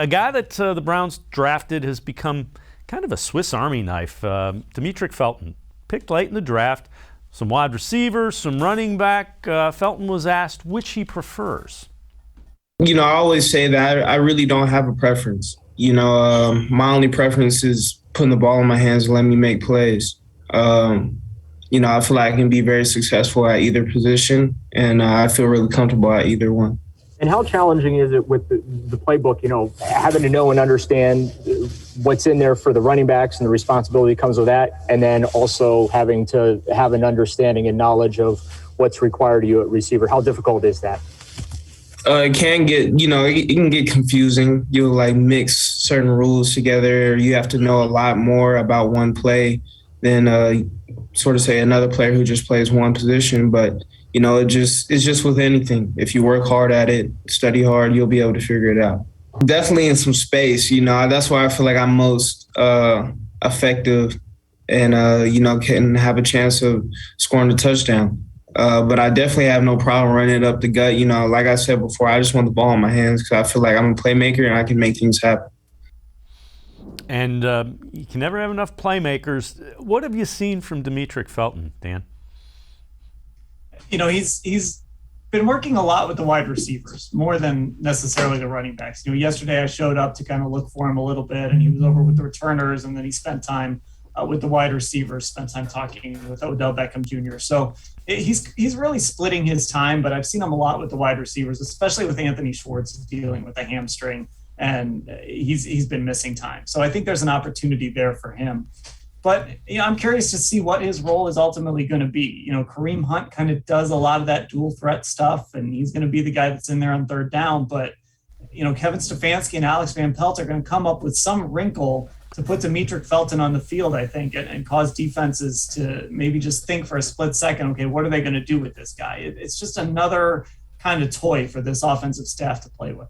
A guy that the Browns drafted has become kind of a Swiss Army knife. Demetric Felton, picked late in the draft. Some wide receivers, some running back. Felton was asked which he prefers. I always say that I really don't have a preference. My only preference is putting the ball in my hands and letting me make plays. I feel like I can be very successful at either position, and I feel really comfortable at either one. And how challenging is it with the playbook, having to know and understand what's in there for the running backs and the responsibility that comes with that, and then also having to have an understanding and knowledge of what's required of you at receiver? How difficult is that? It can get, it can get confusing. You'll mix certain rules together. You have to know a lot more about one play than sort of say another player who just plays one position. But, it's just with anything. If you work hard at it, study hard, you'll be able to figure it out. Definitely in some space, that's why I feel like I'm most effective and, can have a chance of scoring a touchdown. But I definitely have no problem running it up the gut. Like I said before, I just want the ball in my hands because I feel like I'm a playmaker and I can make things happen. And you can never have enough playmakers. What have you seen from Demetric Felton, Dan? He's been working a lot with the wide receivers, more than necessarily the running backs. Yesterday I showed up to kind of look for him a little bit, and he was over with the returners, and then he spent time with the wide receivers, spent time talking with Odell Beckham Jr. So he's really splitting his time, but I've seen him a lot with the wide receivers, especially with Anthony Schwartz dealing with a hamstring, and he's been missing time. So I think there's an opportunity there for him. But I'm curious to see what his role is ultimately going to be. Kareem Hunt kind of does a lot of that dual threat stuff, and he's going to be the guy that's in there on third down. But Kevin Stefanski and Alex Van Pelt are going to come up with some wrinkle to put Demetric Felton on the field, I think, and cause defenses to maybe just think for a split second, okay, what are they going to do with this guy? It's just another kind of toy for this offensive staff to play with.